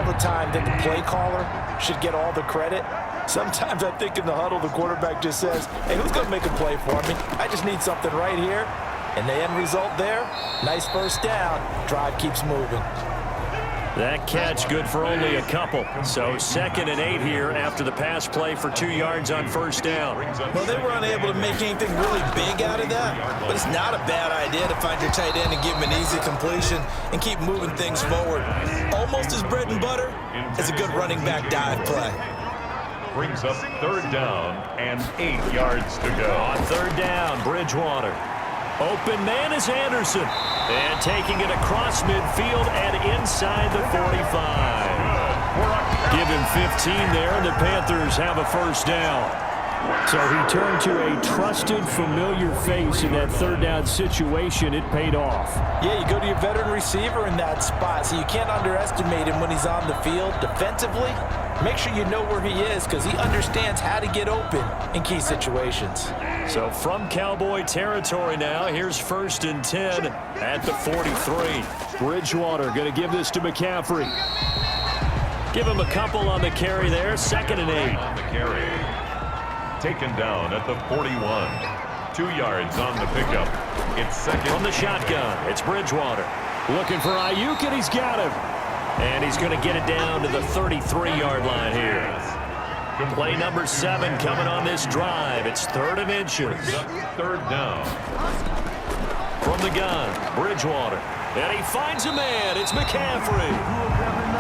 the time that the play caller should get all the credit. Sometimes I think in the huddle, the quarterback just says, hey, who's going to make a play for me? I just need something right here. And the end result there, nice first down. Drive keeps moving. That catch good for only a couple. So 2nd and 8 here after the pass play for 2 yards on first down. Well, they were unable to make anything really big out of that, but it's not a bad idea to find your tight end and give him an easy completion and keep moving things forward. Almost as bread and butter as a good running back dive play. Brings up 3rd down and 8 yards to go. On 3rd down, Bridgewater. Open man is Anderson. And taking it across midfield and inside the 45. Give him 15 there, and the Panthers have a first down. So he turned to a trusted, familiar face in that 3rd down situation. It paid off. Yeah, you go to your veteran receiver in that spot, so you can't underestimate him when he's on the field. Defensively, make sure you know where he is because he understands how to get open in key situations. So from Cowboy territory now, here's 1st and 10 at the 43. Bridgewater going to give this to McCaffrey. Give him a couple on the carry there. 2nd and 8. On the carry. Taken down at the 41. 2 yards on the pickup. It's 2nd. From the shotgun, it's Bridgewater. Looking for Ayuk, and he's got him. And he's going to get it down to the 33-yard line here. Play number 7 coming on this drive. It's 3rd and inches. 3rd down. From the gun, Bridgewater. And he finds a man. It's McCaffrey.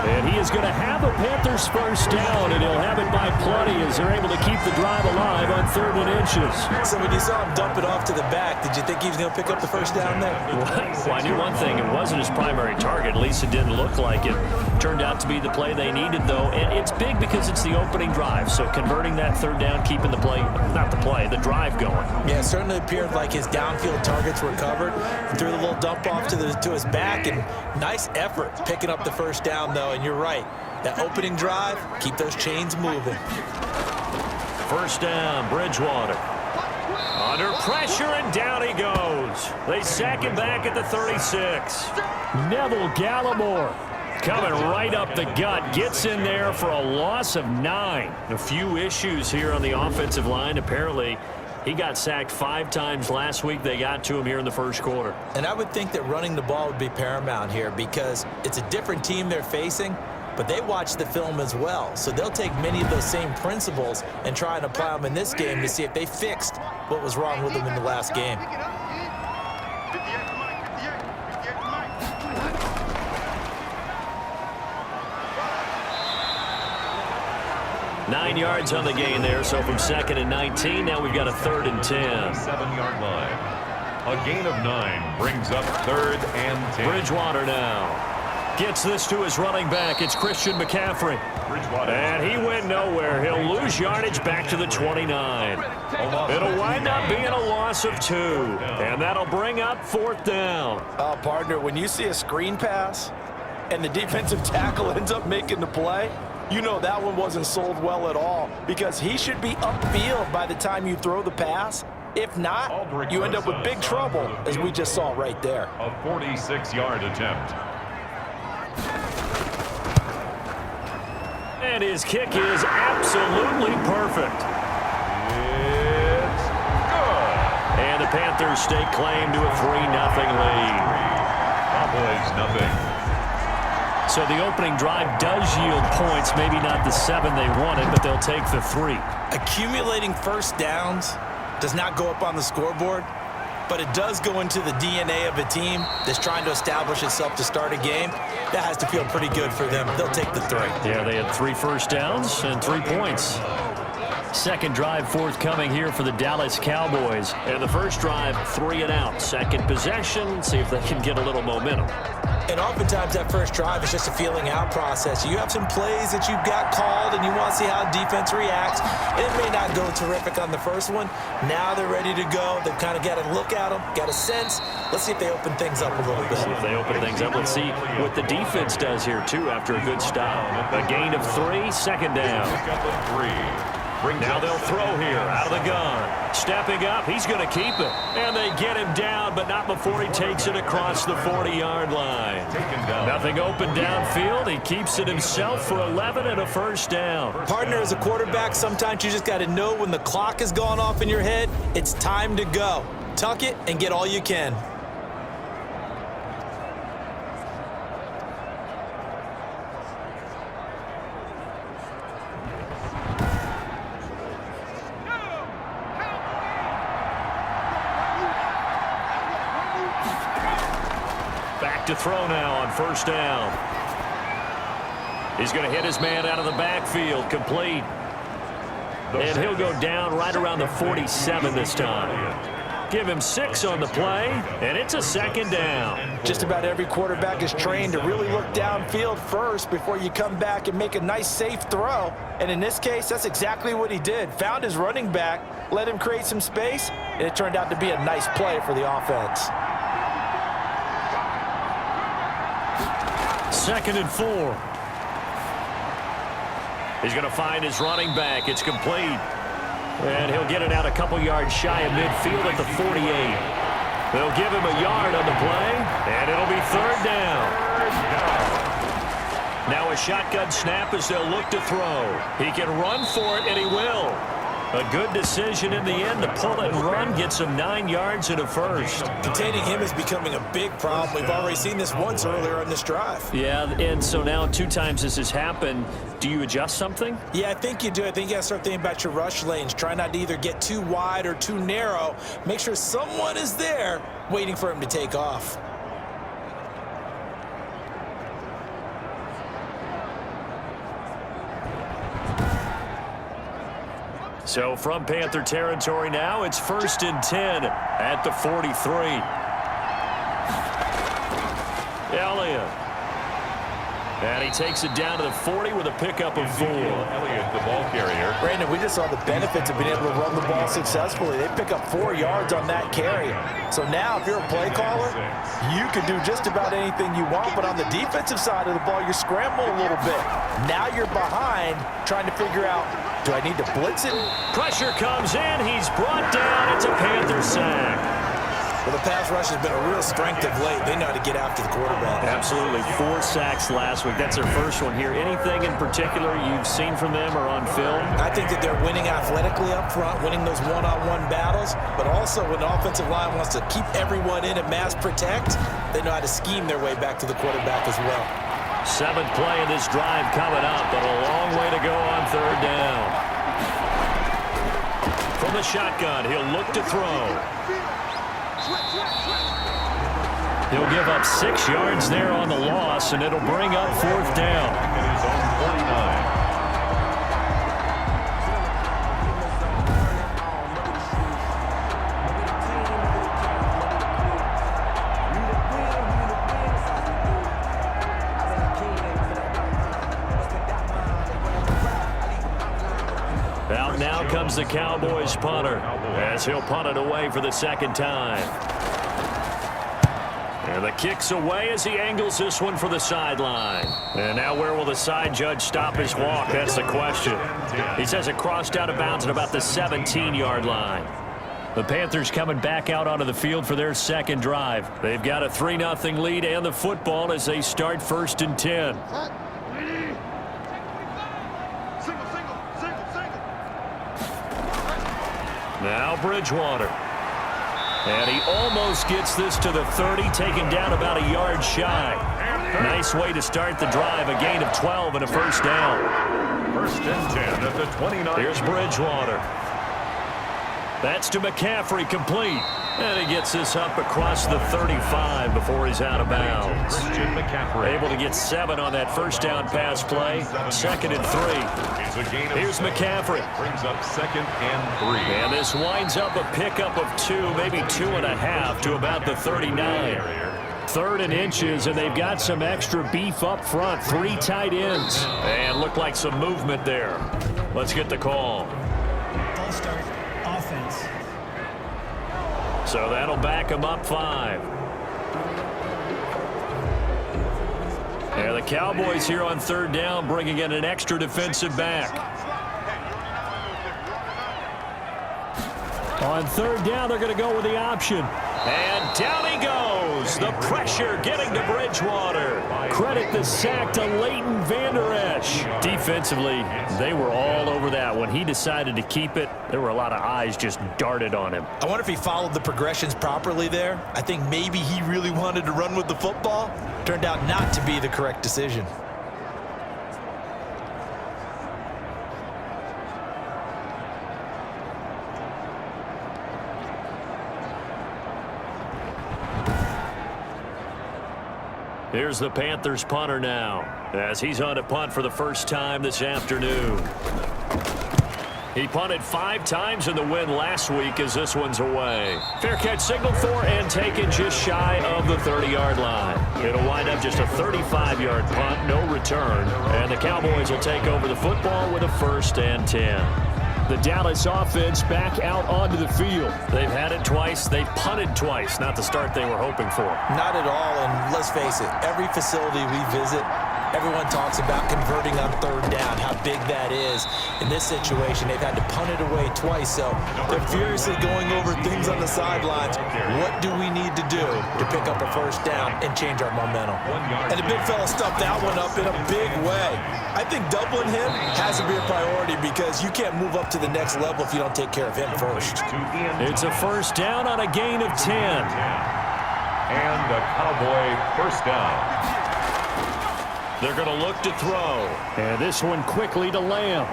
And he is going to have a Panthers first down, and he'll have it by plenty as they're able to keep the drive alive on 3rd and inches. So when you saw him dump it off to the back, did you think he was going to pick up the first down there? Well, I knew one thing. It wasn't his primary target. At least it didn't look like it. Turned out to be the play they needed, though. And it's big because it's the opening drive. So converting that 3rd down, keeping the play, not the play, the drive going. Yeah, it certainly appeared like his downfield targets were covered. Threw the little dump off to his back, and nice effort picking up the first down, though. And you're right. That opening drive, keep those chains moving. First down, Bridgewater. Under pressure, and down he goes. They sack him back at the 36. Neville Gallimore coming right up the gut. Gets in there for a loss of 9. A few issues here on the offensive line. Apparently, he got sacked 5 times last week. They got to him here in the first quarter. And I would think that running the ball would be paramount here because it's a different team they're facing, but they watch the film as well. So they'll take many of those same principles and try and apply them in this game to see if they fixed what was wrong with them in the last game. Nine yards on the gain there, so from 2nd and 19, now we've got a 3rd and 10. 7-yard line. A gain of 9 brings up 3rd and 10. Bridgewater now gets this to his running back. It's Christian McCaffrey. And he went nowhere. He'll lose yardage back to the 29. It'll wind up being a loss of 2. And that'll bring up 4th down. Partner, when you see a screen pass and the defensive tackle ends up making the play, you know that one wasn't sold well at all because he should be upfield by the time you throw the pass. If not, you end up with big trouble, as we just saw right there. A 46-yard attempt. And his kick is absolutely perfect. It's good. And the Panthers stake claim to a 3-0 lead. Cowboys nothing. So the opening drive does yield points, maybe not the 7 they wanted, but they'll take the 3. Accumulating first downs does not go up on the scoreboard, but it does go into the DNA of a team that's trying to establish itself to start a game. That has to feel pretty good for them. They'll take the 3. Yeah, they had 3 first downs and 3 points. Second drive forthcoming here for the Dallas Cowboys. And the first drive, 3 and out. Second possession, see if they can get a little momentum. And oftentimes that first drive is just a feeling out process. You have some plays that you've got called and you want to see how defense reacts. It may not go terrific on the first one. Now they're ready to go. They've kind of got a look at them, got a sense. Let's see if they open things up a little bit. See if they open things up. Let's see what the defense does here, too, after a good stop. A gain of 3, 2nd down. Pick up a 3. Now they'll throw here out of the gun. Stepping up, he's going to keep it. And they get him down, but not before he takes it across the 40-yard line. Nothing open downfield. He keeps it himself for 11 and a first down. Partner, as a quarterback, sometimes you just got to know when the clock has gone off in your head, it's time to go. Tuck it and get all you can. To throw now on first down. He's going to hit his man out of the backfield, complete. And he'll go down right around the 47 this time. Give him 6 on the play, and it's a second down. Just about every quarterback is trained to really look downfield first before you come back and make a nice, safe throw. And in this case, that's exactly what he did. Found his running back, let him create some space, and it turned out to be a nice play for the offense. 2nd and 4. He's going to find his running back. It's complete. And he'll get it out a couple yards shy of midfield at the 48. They'll give him a yard on the play, and it'll be 3rd down. Now a shotgun snap as they'll look to throw. He can run for it, and he will. A good decision in the end to pull it and run, gets him 9 yards and a first. Containing him is becoming a big problem. We've already seen this once earlier on this drive. Yeah, and so now 2 times this has happened. Do you adjust something? Yeah, I think you do. I think you got to start thinking about your rush lanes. Try not to either get too wide or too narrow. Make sure someone is there waiting for him to take off. So from Panther territory now, it's 1st and 10 at the 43. Elliott. And he takes it down to the 40 with a pickup of 4. Elliott, the ball carrier. Brandon, we just saw the benefits of being able to run the ball successfully. They pick up 4 yards on that carry. So now if you're a play caller, you can do just about anything you want, but on the defensive side of the ball, you're scrambling a little bit. Now you're behind trying to figure out, do I need to blitz it? Pressure comes in. He's brought down. It's a Panther sack. Well, the pass rush has been a real strength of late. They know how to get after the quarterback. Absolutely. 4 sacks last week. That's their first one here. Anything in particular you've seen from them or on film? I think that they're winning athletically up front, winning those one-on-one battles, but also when the offensive line wants to keep everyone in and mass protect, they know how to scheme their way back to the quarterback as well. 7th play of this drive coming up, but a long way to go on 3rd down. From the shotgun, he'll look to throw. He'll give up 6 yards there on the loss, and it'll bring up 4th down. It is on 49. Out now comes the Cowboys punter as he'll punt it away for the 2nd time. And the kick's away as he angles this one for the sideline. And now where will the side judge stop his walk? That's the question. He says it crossed out of bounds at about the 17-yard line. The Panthers coming back out onto the field for their 2nd drive. They've got a 3-0 lead and the football as they start 1st and 10. Now Bridgewater. And he almost gets this to the 30, taken down about a yard shy. Nice way to start the drive, a gain of 12 and a first down. 1st and 10 at the 29. Here's Bridgewater. That's to McCaffrey, complete. And he gets this up across the 35 before he's out of bounds. Christian McCaffrey. Able to get 7 on that first down pass play. 2nd and 3. Here's McCaffrey. Brings up 2nd and 3. And this winds up a pickup of 2, maybe 2.5 to about the 39. 3rd and inches, and they've got some extra beef up front. 3 tight ends. And look like some movement there. Let's get the call. False start, offense. So that'll back them up 5. And the Cowboys here on 3rd down bringing in an extra defensive back. On third down, they're going to go with the option. And down he goes. The pressure getting to Bridgewater. Credit the sack to Leighton Vander Esch. Defensively, they were all over that. When he decided to keep it, there were a lot of eyes just darted on him. I wonder if he followed the progressions properly there. I think maybe he really wanted to run with the football. Turned out not to be the correct decision. Here's the Panthers punter now, as he's on to punt for the first time this afternoon. He punted 5 times in the win last week as this one's away. Fair catch signaled for and taken just shy of the 30-yard line. It'll wind up just a 35-yard punt, no return, and the Cowboys will take over the football with a 1st and 10. The Dallas offense back out onto the field. They've had it twice. They've punted twice. Not the start they were hoping for. Not at all, and let's face it, every facility we visit, everyone talks about converting on third down, how big that is. In this situation, they've had to punt it away twice, so they're furiously going over things on the sidelines. What do we need to do to pick up a 1st down and change our momentum? And the big fella stuffed that one up in a big way. I think doubling him has to be a priority because you can't move up to the next level if you don't take care of him first. It's a 1st down on a gain of 10. And a Cowboy 1st down. They're going to look to throw. And this one quickly to Lamb.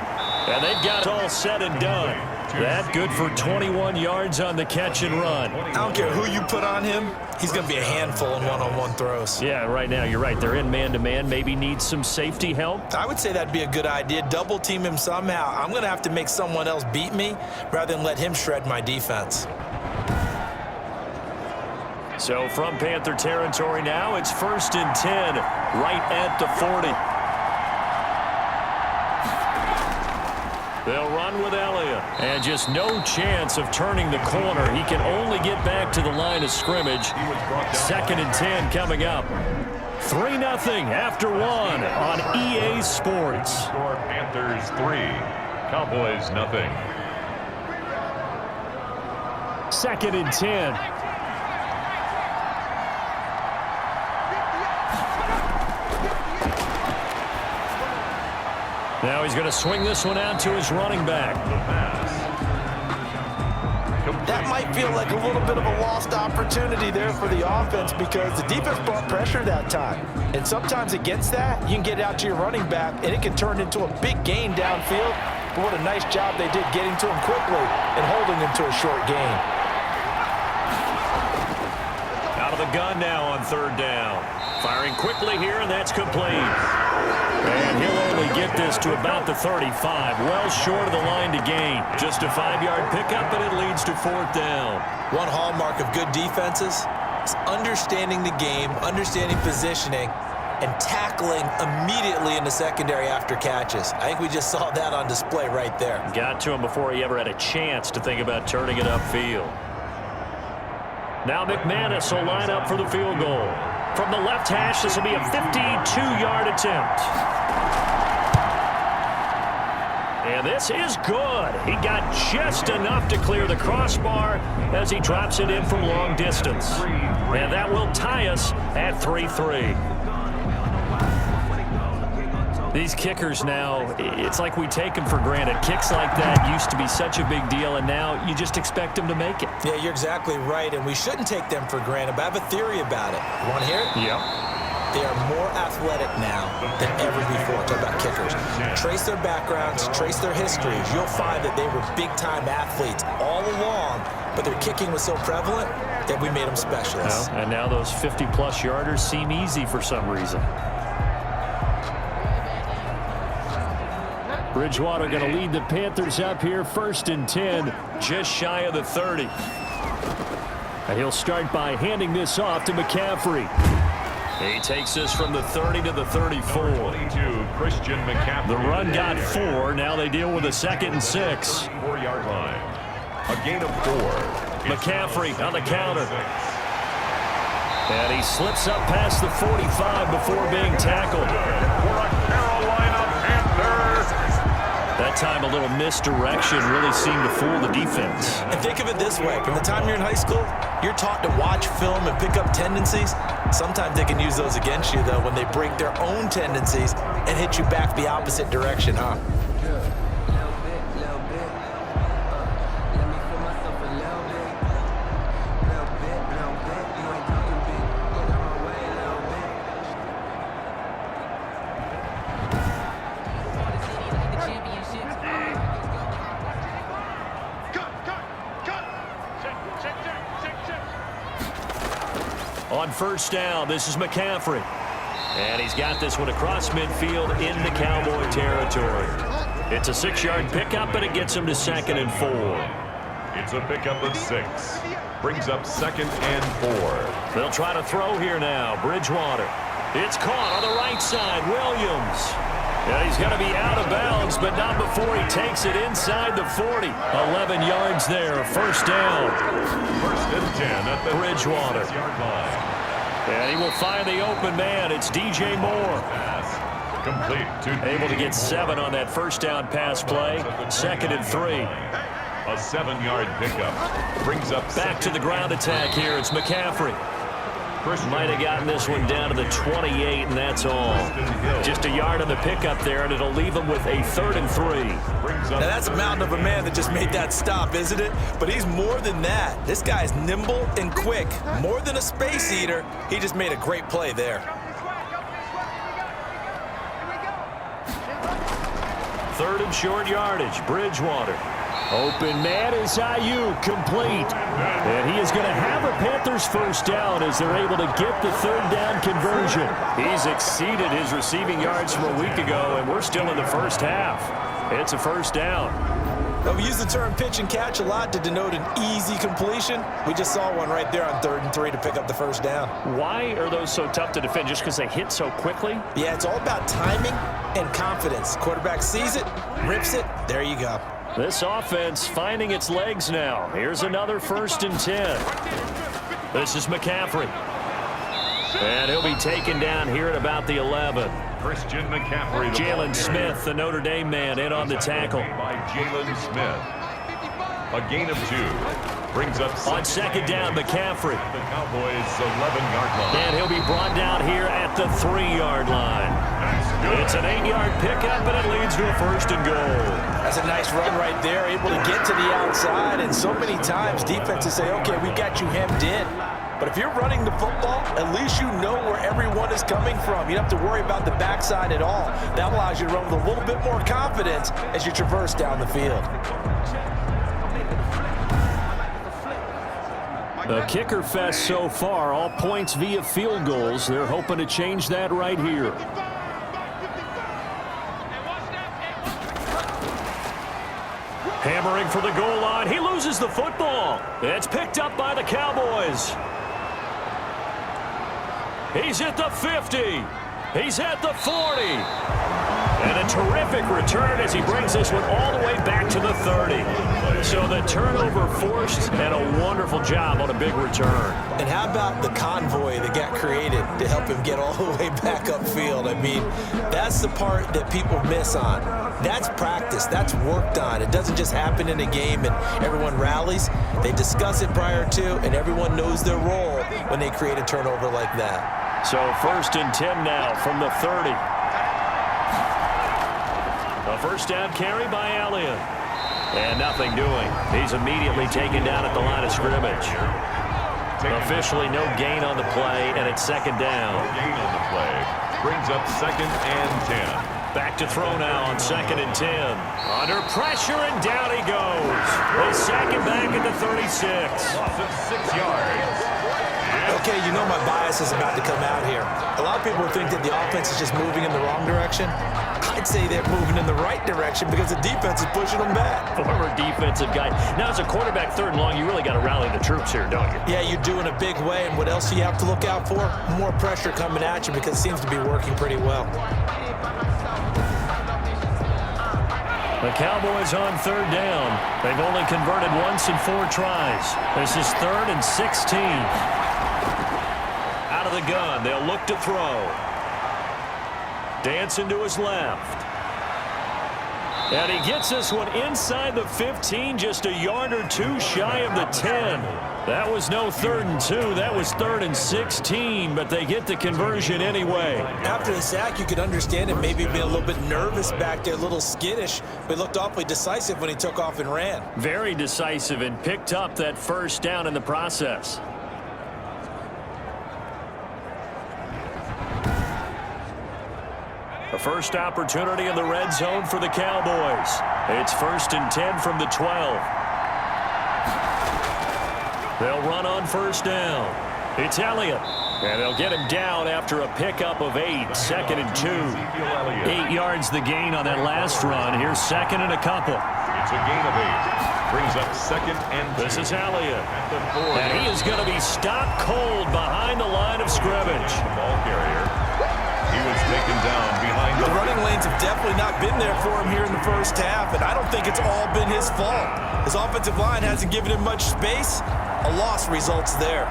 And they've got it all said and done. That good for 21 yards on the catch and run. I don't care who you put on him, he's going to be a handful in one-on-one throws. Yeah, right now you're right. They're in man-to-man. Maybe needs some safety help. I would say that'd be a good idea. Double team him somehow. I'm going to have to make someone else beat me rather than let him shred my defense. So from Panther territory now, it's 1st and 10, right at the 40. They'll run with Elliott. And just no chance of turning the corner. He can only get back to the line of scrimmage. 2nd and 10 coming up. 3-0 after 1 on EA Sports. Score Panthers 3, Cowboys 0. 2nd and 10. Now he's going to swing this one out to his running back. That might feel like a little bit of a lost opportunity there for the offense because the defense brought pressure that time. And sometimes against that, you can get out to your running back, and it can turn into a big gain downfield. But what a nice job they did getting to him quickly and holding him to a short gain. Out of the gun now on 3rd down. Firing quickly here, and that's complete. And he'll only get this to about the 35, well short of the line to gain. Just a 5-yard pickup, and it leads to 4th down. One hallmark of good defenses is understanding the game, understanding positioning, and tackling immediately in the secondary after catches. I think we just saw that on display right there. Got to him before he ever had a chance to think about turning it upfield. Now McManus will line up for the field goal. From the left hash, this will be a 52-yard attempt. And this is good. He got just enough to clear the crossbar as he drops it in from long distance. And that will tie us at 3-3. These kickers now, it's like we take them for granted. Kicks like that used to be such a big deal, and now you just expect them to make it. Yeah, you're exactly right, and we shouldn't take them for granted, but I have a theory about it. You want to hear it? Yep. They are more athletic now than ever before. Talk about kickers. Trace their backgrounds, trace their histories. You'll find that they were big-time athletes all along, but their kicking was so prevalent that we made them specialists. Well, and now those 50-plus yarders seem easy for some reason. Bridgewater going to lead the Panthers up here, 1st and 10, just shy of the 30. And he'll start by handing this off to McCaffrey. He takes this from the 30 to the 34. 22, Christian McCaffrey. The run got 4. Now they deal with a 2nd and 6. 4-yard line. A gain of 4. McCaffrey on the counter. And he slips up past the 45 before being tackled. For a Carolina Panthers. That time a little misdirection really seemed to fool the defense. And think of it this way. From the time you're in high school, you're taught to watch film and pick up tendencies. Sometimes they can use those against you, though, when they break their own tendencies and hit you back the opposite direction, huh? On first down, this is McCaffrey. And he's got this one across midfield into Cowboy territory. It's a 6-yard pickup, and it gets him to 2nd and 4. It's a pickup of 6. Brings up 2nd and 4. They'll try to throw here now. Bridgewater. It's caught on the right side. Williams. And he's going to be out of bounds, but not before he takes it inside the 40. 11 yards there. First down. 1st and 10 at the Bridgewater. 6-yard line. And he will find the open man. It's DJ Moore. Pass complete to Able to get 7 on that first down pass play. 2nd and 3. A 7-yard pickup. Brings up Back to the ground attack here. It's McCaffrey. Might have gotten this one down to the 28, and that's all. Just a yard on the pickup there, and it'll leave him with a 3rd and 3. Now, that's a mountain of a man that just made that stop, isn't it? But he's more than that. This guy's nimble and quick. More than a space eater, he just made a great play there. 3rd and short yardage. Bridgewater. Open man is Ayuk, complete. And he is going to have a Panthers first down as they're able to get the 3rd down conversion. He's exceeded his receiving yards from a week ago, and we're still in the first half. It's a first down. Now, we use the term pitch and catch a lot to denote an easy completion. We just saw one right there on 3rd and 3 to pick up the first down. Why are those so tough to defend? Just because they hit so quickly? Yeah, it's all about timing and confidence. Quarterback sees it, rips it, there you go. This offense finding its legs now. Here's another 1st and 10. This is McCaffrey. And he'll be taken down here at about the 11. Christian McCaffrey. Jalen Smith, the Notre Dame man, in on the tackle. By Jalen Smith. A gain of 2. Brings up On 2nd down, McCaffrey. the Cowboys' 11-yard line. And he'll be brought down here at the 3-yard line. It's an 8-yard pickup, and it leads to a 1st and goal. That's a nice run right there, able to get to the outside. And so many times defenses say, okay, we've got you hemmed in. But if you're running the football, at least you know where everyone is coming from. You don't have to worry about the backside at all. That allows you to run with a little bit more confidence as you traverse down the field. A kicker fest so far, all points via field goals. They're hoping to change that right here. Hammering for the goal line. He loses the football. It's picked up by the Cowboys. He's at the 50. He's at the 40. And a terrific return as he brings this one all the way back to the 30. So the turnover forced and a wonderful job on a big return. And how about the convoy that got created to help him get all the way back upfield? I mean, that's the part that people miss on. That's practice. That's worked on. It doesn't just happen in a game and everyone rallies. They discuss it prior to, and everyone knows their role when they create a turnover like that. So 1st and 10 now from the 30. A first down carry by Allen. And nothing doing. He's immediately taken down at the line of scrimmage. Officially no gain on the play, and it's 2nd down. No gain on the play. Brings up 2nd and 10. Back to throw now on 2nd and 10. Under pressure, and down he goes. They sack him back at the 36. Loss of 6 yards. Okay, you know my bias is about to come out here. A lot of people think that the offense is just moving in the wrong direction. I'd say they're moving in the right direction because the defense is pushing them back. Former defensive guy. Now, as a quarterback 3rd and long, you really got to rally the troops here, don't you? Yeah, you do in a big way. And what else do you have to look out for? More pressure coming at you because it seems to be working pretty well. The Cowboys on 3rd down. They've only converted once in 4 tries. This is 3rd and 16. Out of the gun, they'll look to throw. Dancing to his left. And he gets this one inside the 15, just a yard or two shy of the 10. That was no 3rd and 2. That was 3rd and 16, but they get the conversion anyway. After the sack, you could understand him maybe being a little bit nervous back there, a little skittish, but he looked awfully decisive when he took off and ran. Very decisive and picked up that first down in the process. A first opportunity in the red zone for the Cowboys. It's 1st and 10 from the 12. They'll run on first down. It's Elliott. And they'll get him down after a pickup of 8. 2nd and 2. 8 yards the gain on that last run. Here's 2nd and a couple. It's a gain of 8. Brings up 2nd and 2. This is Elliott. And he is going to be stopped cold behind the line of scrimmage. The ball carrier. He was taken down behind The running lanes have definitely not been there for him here in the first half, and I don't think it's all been his fault. His offensive line hasn't given him much space. A loss results there.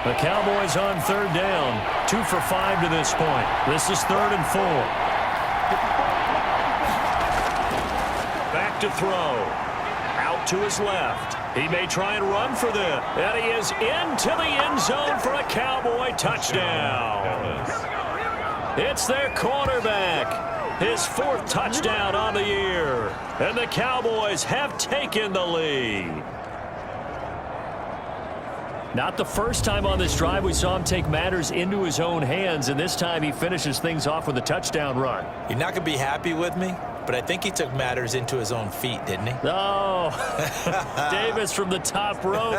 The Cowboys on 3rd down. 2 for 5 to this point. This is 3rd and 4. Back to throw. Out to his left. He may try and run for this. And he is into the end zone for a Cowboy touchdown. It's their quarterback. His 4th touchdown on the year. And the Cowboys have taken the lead. Not the first time on this drive we saw him take matters into his own hands, and this time he finishes things off with a touchdown run. You're not going to be happy with me, but I think he took matters into his own feet, didn't he? Oh, Davis from the top rope.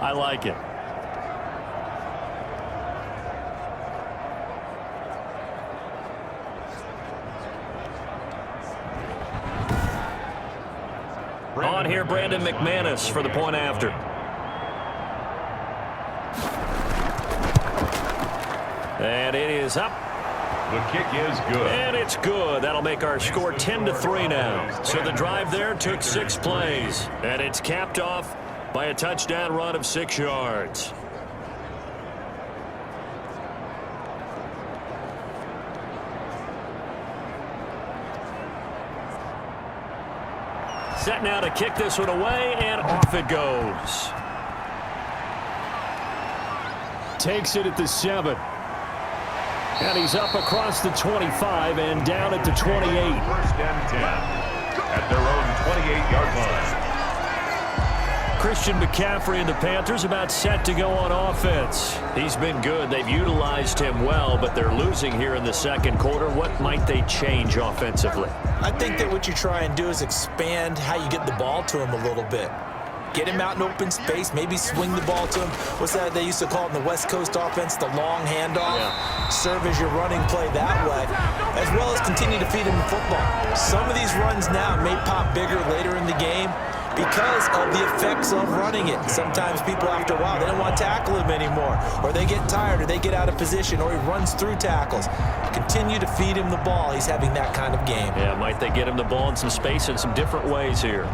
I like it. On here, Brandon McManus for the point after. And it is up. The kick is good. And it's good. That'll make our score 10-3 now. So the drive there took 6 plays. And it's capped off by a touchdown run of 6 yards. Set now to kick this one away, and off it goes. Takes it at the 7. And he's up across the 25 and down at the 28. 1st and 10 at their own 28-yard line. Christian McCaffrey and the Panthers about set to go on offense. He's been good. They've utilized him well, but they're losing here in the 2nd quarter. What might they change offensively? I think that what you try and do is expand how you get the ball to him a little bit. Get him out in open space, maybe swing the ball to him. What's that they used to call it in the West Coast offense, the long handoff? Yeah. Serve as your running play that way, as well as continue to feed him the football. Some of these runs now may pop bigger later in the game because of the effects of running it. Sometimes people, after a while, they don't want to tackle him anymore, or they get tired, or they get out of position, or he runs through tackles. Continue to feed him the ball. He's having that kind of game. Yeah, might they get him the ball in some space in some different ways here.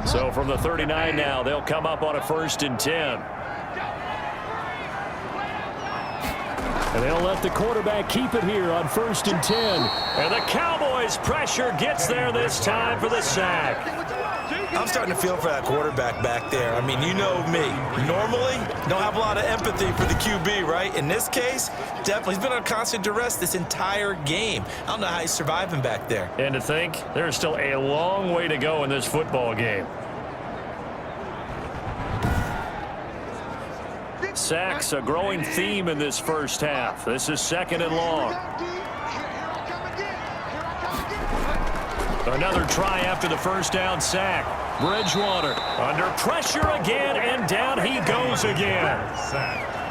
So from the 39 now, they'll come up on a 1st and 10. And they'll let the quarterback keep it here on 1st and 10. And the Cowboys' pressure gets there this time for the sack. I'm starting to feel for that quarterback back there. I mean, you know me. Normally, don't have a lot of empathy for the QB, right? In this case, definitely. He's been on constant duress this entire game. I don't know how he's surviving back there. And to think, there's still a long way to go in this football game. Sacks, a growing theme in this first half. This is 2nd and long. Another try after the first down sack. Bridgewater under pressure again, and down he goes again.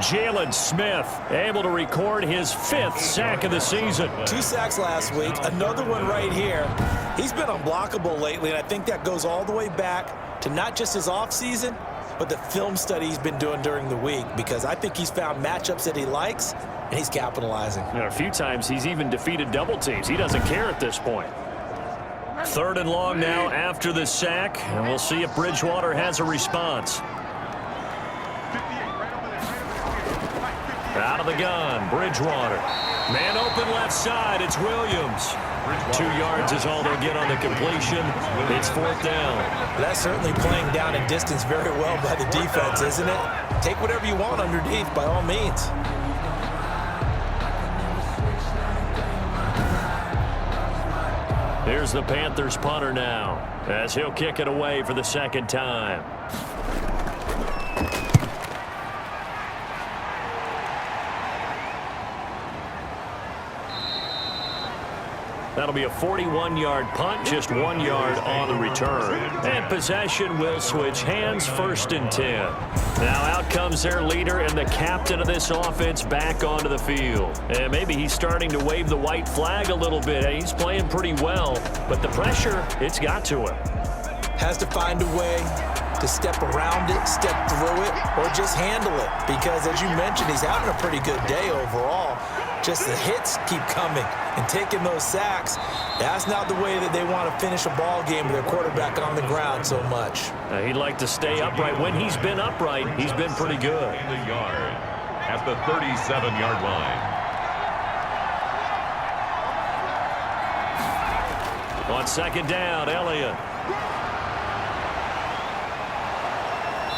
Jalen Smith able to record his 5th sack of the season. 2 sacks last week, another one right here. He's been unblockable lately, and I think that goes all the way back to not just his offseason, but the film study he's been doing during the week, because I think he's found matchups that he likes, and he's capitalizing. A few times he's even defeated double teams. He doesn't care at this point. 3rd and long now after the sack, and we'll see if Bridgewater has a response. Out of the gun, Bridgewater. Man open left side, it's Williams. 2 yards is all they'll get on the completion. It's 4th down. That's certainly playing down and distance very well by the defense, isn't it? Take whatever you want underneath, by all means. Here's the Panthers punter now, as he'll kick it away for the 2nd time. That'll be a 41-yard punt, just 1 yard on the return. And possession will switch hands, 1st and 10. Now out comes their leader and the captain of this offense back onto the field. And maybe he's starting to wave the white flag a little bit. He's playing pretty well, but the pressure, it's got to him. Has to find a way to step around it, step through it, or just handle it. Because as you mentioned, he's having a pretty good day overall. Just the hits keep coming and taking those sacks. That's not the way that they want to finish a ball game with their quarterback on the ground so much. He'd like to stay upright. When he's been upright, he's been pretty good. In the yard at the 37-yard line. On 2nd down, Elliott.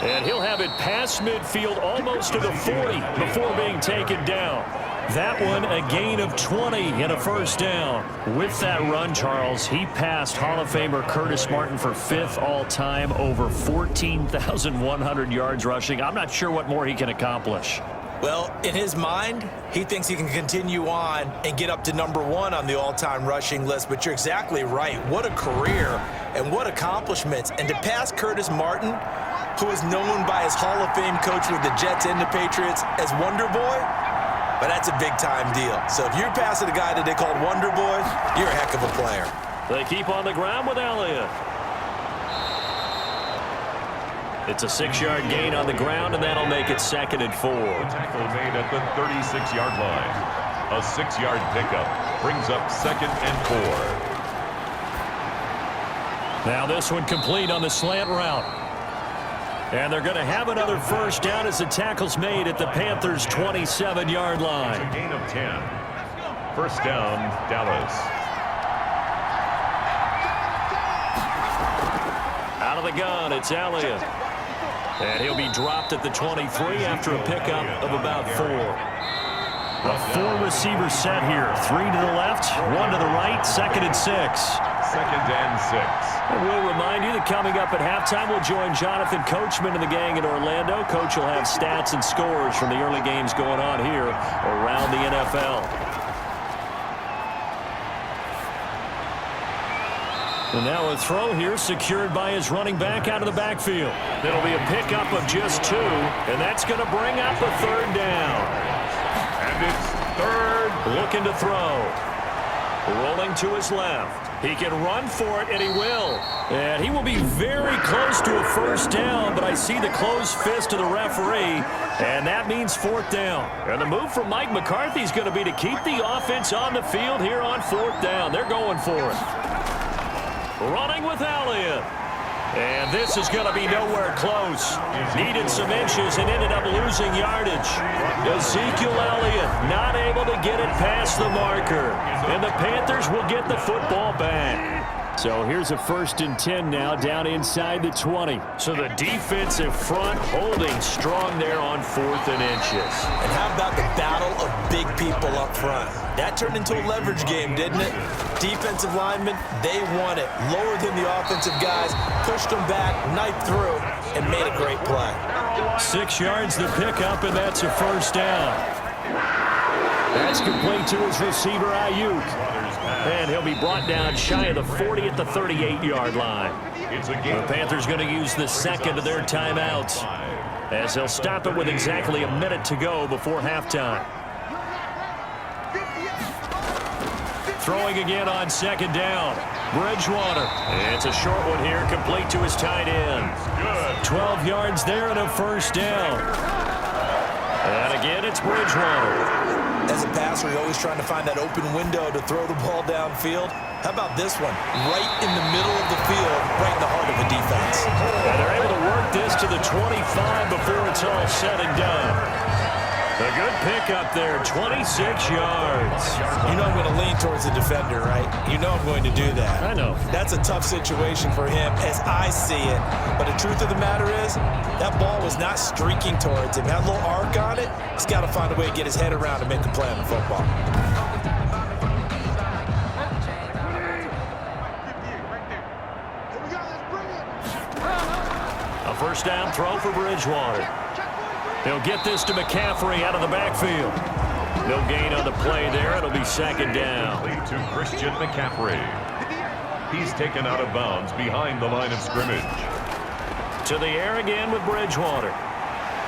And he'll have it past midfield almost to the 40 before being taken down. That one, a gain of 20 and a 1st down. With that run, Charles, he passed Hall of Famer Curtis Martin for 5th all-time, over 14,100 yards rushing. I'm not sure what more he can accomplish. Well, in his mind, he thinks he can continue on and get up to #1 on the all-time rushing list. But you're exactly right. What a career and what accomplishments. And to pass Curtis Martin, who is known by his Hall of Fame coach with the Jets and the Patriots as Wonder Boy, but that's a big-time deal. So if you're passing a guy that they called Wonder Boy, you're a heck of a player. They keep on the ground with Elliott. It's a 6-yard gain on the ground, and that'll make it 2nd and 4. Tackle made at the 36-yard line. A 6-yard pickup brings up 2nd and 4. Now this one complete on the slant route. And they're going to have another 1st down as the tackle's made at the Panthers' 27-yard line. It's a gain of 10. 1st down, Dallas. Out of the gun, it's Elliott. And he'll be dropped at the 23 after a pickup of about 4. A 4-receiver set here. 3 to the left, 1 to the right, 2nd and 6. 2nd and 6. And we'll remind you that coming up at halftime, we'll join Jonathan Coachman and the gang in Orlando. Coach will have stats and scores from the early games going on here around the NFL. And now a throw here secured by his running back out of the backfield. It'll be a pickup of just 2, and that's going to bring up a 3rd down. And it's 3rd. Looking to throw. Rolling to his left. He can run for it, and he will. And he will be very close to a 1st down, but I see the closed fist of the referee, and that means 4th down. And the move from Mike McCarthy is going to be to keep the offense on the field here on 4th down. They're going for it. Running with Elliott. And this is going to be nowhere close. Needed some inches and ended up losing yardage. Ezekiel Elliott not able to get it past the marker. And the Panthers will get the football back. So here's a 1st and 10 now down inside the 20. So the defensive front holding strong there on 4th and inches. And how about the battle of big people up front? That turned into a leverage game, didn't it? Defensive linemen, they won it. Lower than the offensive guys, pushed them back, knifed through, and made a great play. 6 yards to pick up, and that's a 1st down. That's complete to his receiver, Ayuk. And he'll be brought down shy of the 40 at the 38-yard line. The Panthers going to use the 2nd of their timeouts, as they'll stop it with exactly a minute to go before halftime. Throwing again on 2nd down. Bridgewater. It's a short one here, complete to his tight end. 12 yards there and a 1st down. And again, it's Bridgewater. As a passer, you're always trying to find that open window to throw the ball downfield. How about this one? Right in the middle of the field, right in the heart of the defense. And they're able to work this to the 25 before it's all said and done. A good pickup there, 26 yards. You know I'm going to lean towards the defender, right? You know I'm going to do that. I know. That's a tough situation for him as I see it. But the truth of the matter is, that ball was not streaking towards him. Had a little arc on it. He's got to find a way to get his head around and make a play on the football. A first down throw for Bridgewater. He'll get this to McCaffrey out of the backfield. No gain on the play there. It'll be second down. Play to Christian McCaffrey. He's taken out of bounds behind the line of scrimmage. To the air again with Bridgewater.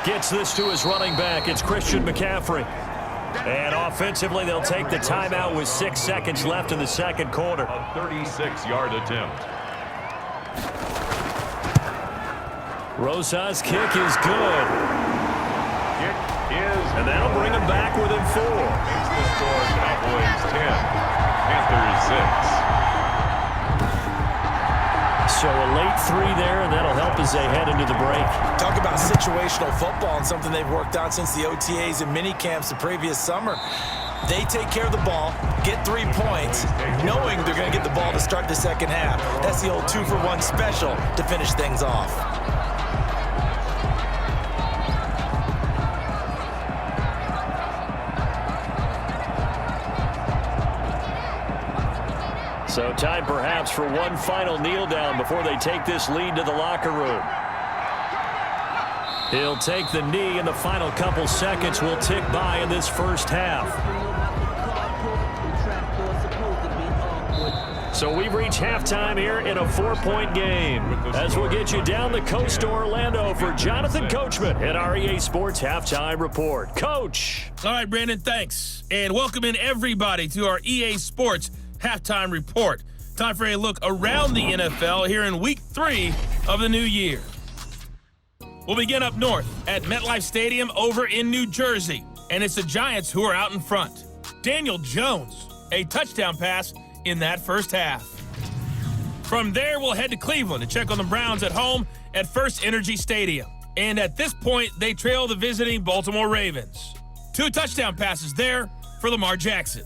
Gets this to his running back. It's Christian McCaffrey. And offensively, they'll take the timeout with 6 seconds left in the second quarter. A 36-yard attempt. Rosa's kick is good. And that'll bring him back within 4. Makes the score Cowboys 10, Panthers 6. So a late 3 there, and that'll help as they head into the break. Talk about situational football and something they've worked on since the OTAs and mini camps the previous summer. They take care of the ball, get 3 points, knowing they're going to get the ball to start the second half. That's the old 2-for-1 special to finish things off. So time perhaps for one final kneel down before they take this lead to the locker room. He'll take the knee, and the final couple seconds will tick by in this first half. So we've reached halftime here in a 4-point game. As we'll get you down the coast to Orlando for Jonathan Coachman at our EA Sports Halftime Report. Coach. All right, Brandon, thanks. And welcome in everybody to our EA Sports Halftime Report. Time for a look around the NFL here in Week 3 of the new year. We'll begin up north at MetLife Stadium over in New Jersey, and it's the Giants who are out in front. Daniel Jones, a touchdown pass in that first half. From there, we'll head to Cleveland to check on the Browns at home at First Energy Stadium. And at this point, they trail the visiting Baltimore Ravens. 2 touchdown passes there for Lamar Jackson.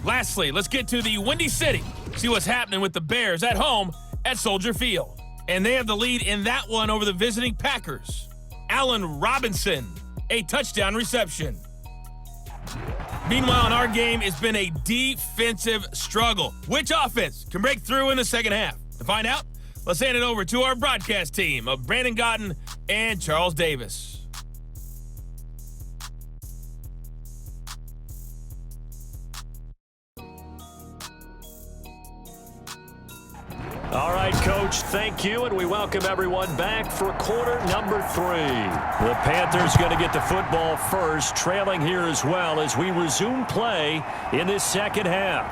Lastly, let's get to the Windy City, see what's happening with the Bears at home at Soldier Field. And they have the lead in that one over the visiting Packers. Allen Robinson, a touchdown reception. Meanwhile, in our game, it's been a defensive struggle. Which offense can break through in the second half? To find out, let's hand it over to our broadcast team of Brandon Godden and Charles Davis. All right, Coach, thank you, and we welcome everyone back for quarter number 3. The Panthers going to get the football first, trailing here as well as we resume play in this second half.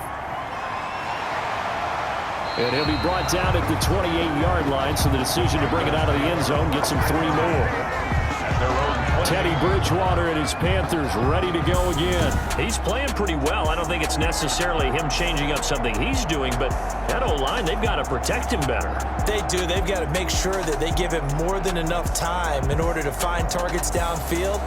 And he'll be brought down at the 28-yard line, so the decision to bring it out of the end zone gets him 3 more. Teddy Bridgewater and his Panthers ready to go again. He's playing pretty well. I don't think it's necessarily him changing up something he's doing, but that O-line, they've got to protect him better. They do. They've got to make sure that they give him more than enough time in order to find targets downfield.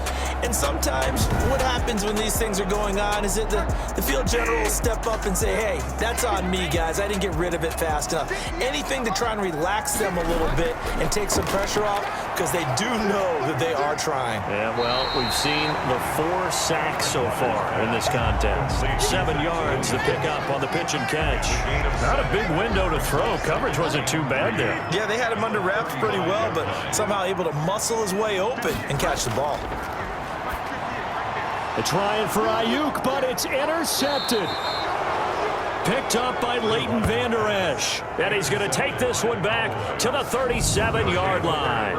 And sometimes what happens when these things are going on is that the field general will step up and say, hey, that's on me, guys. I didn't get rid of it fast enough. Anything to try and relax them a little bit and take some pressure off, because they do know that they are trying. Yeah, well, we've seen the 4 sacks so far in this contest. 7 yards, the pickup on the pitch and catch. Not a big window to throw. Coverage wasn't too bad there. Yeah, they had him under wraps pretty well, but somehow able to muscle his way open and catch the ball. They're trying for Ayuk, but it's intercepted. Picked up by Leighton Vander Esch. And he's going to take this one back to the 37-yard line.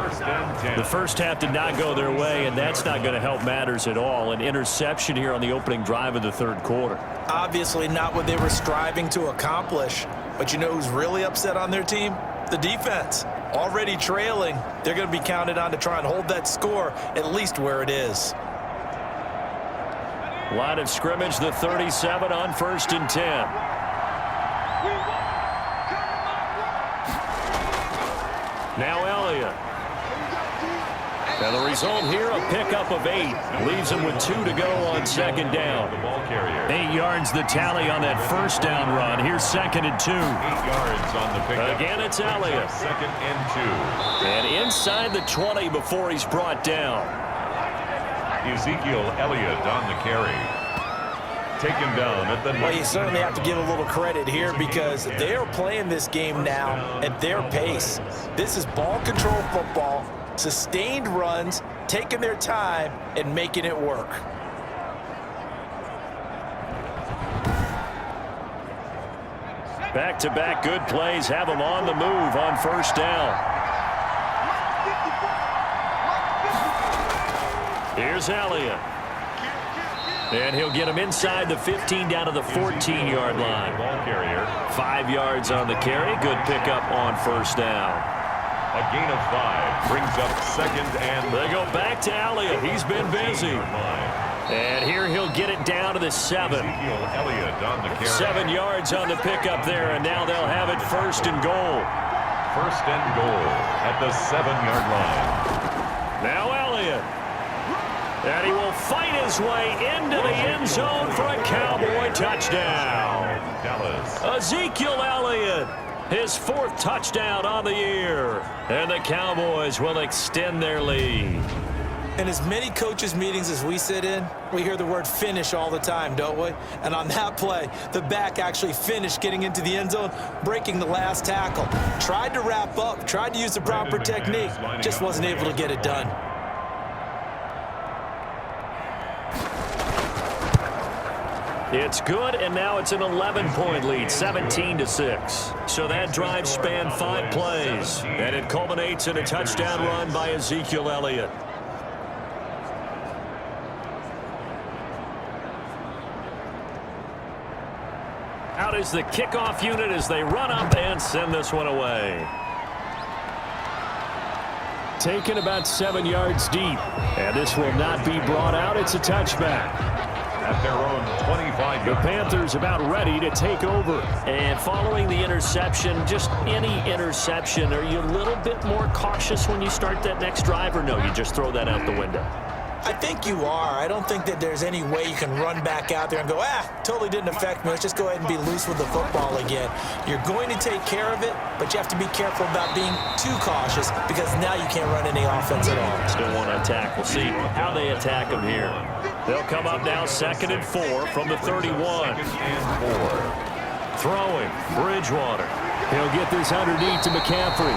The first half did not go their way, and that's not going to help matters at all. An interception here on the opening drive of the third quarter. Obviously not what they were striving to accomplish. But you know who's really upset on their team? the defense. Already trailing, they're going to be counted on to try and hold that score at least where it is. Line of scrimmage, the 37 on 1st and 10. Now Elliott. And the result here, a pickup of 8. Leaves him with 2 to go on 2nd down. The ball carrier. 8 yards the tally on that 1st down run. Here's 2nd and 2. 8 yards on the pickup. Again, it's Elliott. 2nd and 2. And inside the 20 before he's brought down. Ezekiel Elliott on the carry. Taken down at the... Well, you certainly have to give a little credit here because they are playing this game now at their pace. This is ball control football, sustained runs, taking their time and making it work. Back-to-back good plays have him on the move on 1st down. Here's Elliott. And he'll get him inside the 15 down to the 14-yard line. Ball carrier. 5 yards on the carry. Good pickup on 1st down. A gain of 5 brings up 2nd and... They go back to Elliott. He's been busy. And here he'll get it down to the 7. Ezekiel Elliott on the carry. 7 yards on the pickup there, and now they'll have it 1st and goal. 1st and goal at the 7-yard line. Now Elliott. And he will fight his way into the end zone for a Cowboy touchdown. Dallas. Ezekiel Elliott, his 4th touchdown on the year. And the Cowboys will extend their lead. In as many coaches' meetings as we sit in, we hear the word finish all the time, don't we? And on that play, the back actually finished getting into the end zone, breaking the last tackle. Tried to wrap up, tried to use the proper technique, just wasn't able to get it done. It's good, and now it's an 11-point lead, 17-6. So that drive spanned 5 plays, and it culminates in a touchdown run by Ezekiel Elliott. Out is the kickoff unit as they run up and send this one away. Taken about 7 yards deep, and this will not be brought out. It's a touchback. At their own 25. The Panthers about ready to take over. And following the interception, just any interception, are you a little bit more cautious when you start that next drive, or no, you just throw that out the window? I think you are. I don't think that there's any way you can run back out there and go, totally didn't affect me. Let's just go ahead and be loose with the football again. You're going to take care of it, but you have to be careful about being too cautious because now you can't run any offense at all. Still want to attack. We'll see how they attack them here. They'll come up now 2nd and 4 from the 31. 2nd and 4. Throwing, Bridgewater. He'll get this underneath to McCaffrey.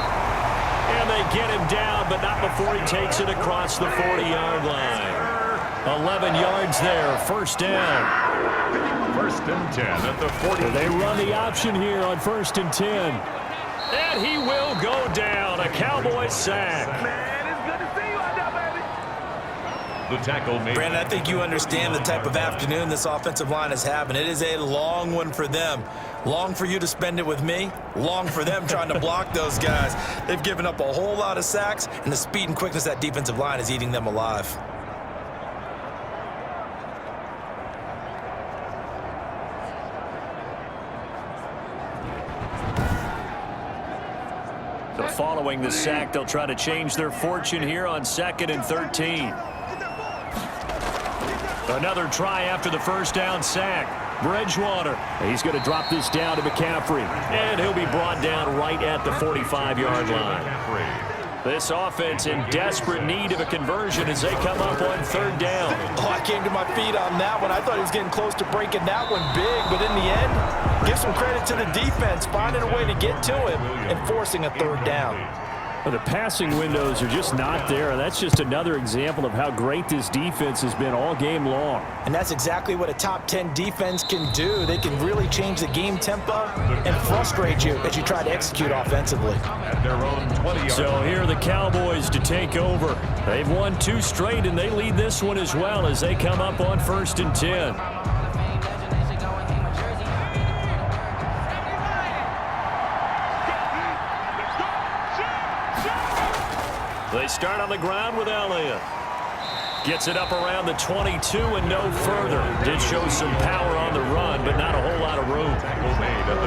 And they get him down, but not before he takes it across the 40-yard line. 11 yards there, 1st down. 1st and 10 at the 40. They run the option here on 1st and 10. And he will go down, a Cowboy sack. The tackle made. Brandon, I think you understand the type of afternoon this offensive line is having. It is a long one for them. Long for you to spend it with me. Long for them trying to block those guys. They've given up a whole lot of sacks, and the speed and quickness of that defensive line is eating them alive. So following the sack, they'll try to change their fortune here on 2nd and 13. Another try after the 1st down sack. Bridgewater. He's going to drop this down to McCaffrey. And he'll be brought down right at the 45-yard line. This offense in desperate need of a conversion as they come up on 3rd down. Oh, I came to my feet on that one. I thought he was getting close to breaking that one big, but in the end, give some credit to the defense, finding a way to get to him and forcing a 3rd down. Well, the passing windows are just not there. That's just another example of how great this defense has been all game long. And that's exactly what a top 10 defense can do. They can really change the game tempo and frustrate you as you try to execute offensively. At their own 20-yard. So here are the Cowboys to take over. They've won 2 straight, and they lead this one as well as they come up on 1st and 10. They start on the ground with Elliott. Gets it up around the 22 and no further. Did show some power on the run, but not a whole lot of room.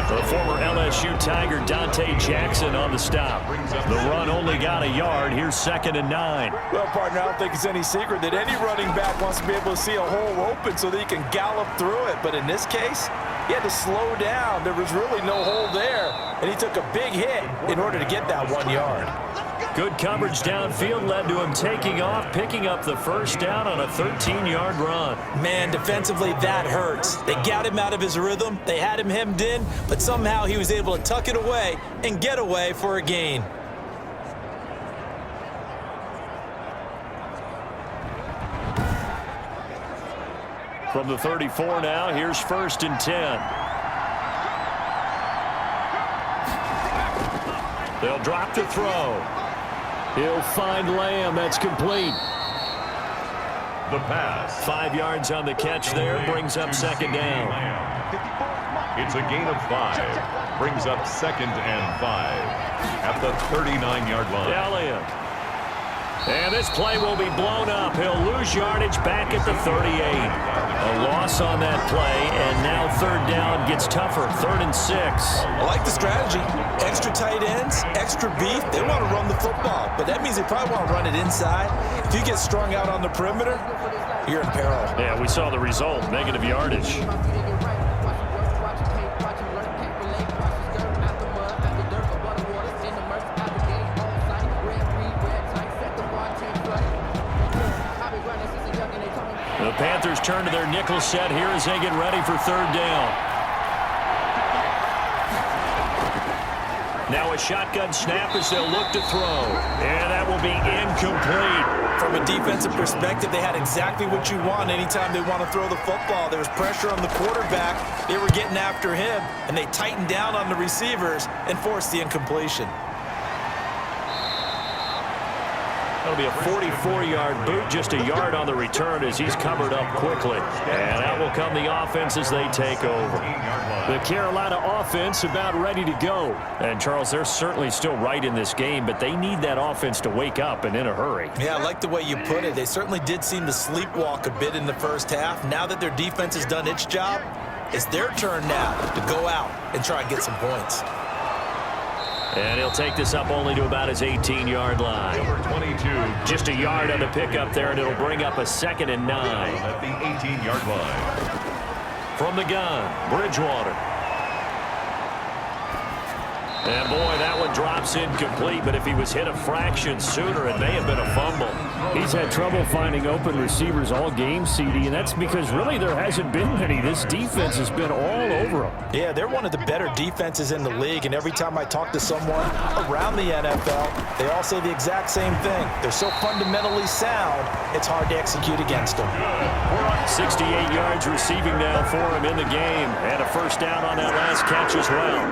The former LSU Tiger Dante Jackson on the stop. The run only got a yard. Here's 2nd and 9. Well, partner, I don't think it's any secret that any running back wants to be able to see a hole open so that he can gallop through it. But in this case, he had to slow down. There was really no hole there, and he took a big hit in order to get that 1 yard. Good coverage downfield led to him taking off, picking up the first down on a 13-yard run. Man, defensively, that hurts. They got him out of his rhythm. They had him hemmed in, but somehow he was able to tuck it away and get away for a gain. From the 34 now, here's 1st and 10. They'll drop to throw. He'll find Lamb. That's complete. The pass. 5 yards on the catch there. Brings up 2nd down. It's a gain of 5. Brings up 2nd and 5 at the 39-yard line. Elliott. And this play will be blown up. He'll lose yardage back at the 38. A loss on that play, and now 3rd down gets tougher. 3rd and 6. I like the strategy. Extra tight ends, extra beef. They want to run the football, but that means they probably want to run it inside. If you get strung out on the perimeter, you're in peril. Yeah, we saw the result. Negative yardage. The Panthers turn to their nickel set here as they get ready for 3rd down. Now a shotgun snap as they'll look to throw. And that will be incomplete. From a defensive perspective, they had exactly what you want anytime they want to throw the football. There was pressure on the quarterback. They were getting after him, and they tightened down on the receivers and forced the incompletion. That'll be a 44-yard boot, just a yard on the return as he's covered up quickly. And out will come the offense as they take over. The Carolina offense about ready to go. And, Charles, they're certainly still right in this game, but they need that offense to wake up and in a hurry. Yeah, I like the way you put it. They certainly did seem to sleepwalk a bit in the first half. Now that their defense has done its job, it's their turn now to go out and try and get some points. And he'll take this up only to about his 18-yard line. Number 22. Just a yard on the pickup there, and it'll bring up a 2nd and 9. At the 18-yard line. From the gun, Bridgewater. And, boy, that one drops incomplete, but if he was hit a fraction sooner, it may have been a fumble. He's had trouble finding open receivers all game, CD, and that's because really there hasn't been many. This defense has been all over them. Yeah, they're one of the better defenses in the league, and every time I talk to someone around the NFL, they all say the exact same thing. They're so fundamentally sound, it's hard to execute against them. 68 yards receiving now for him in the game, and a 1st down on that last catch as well.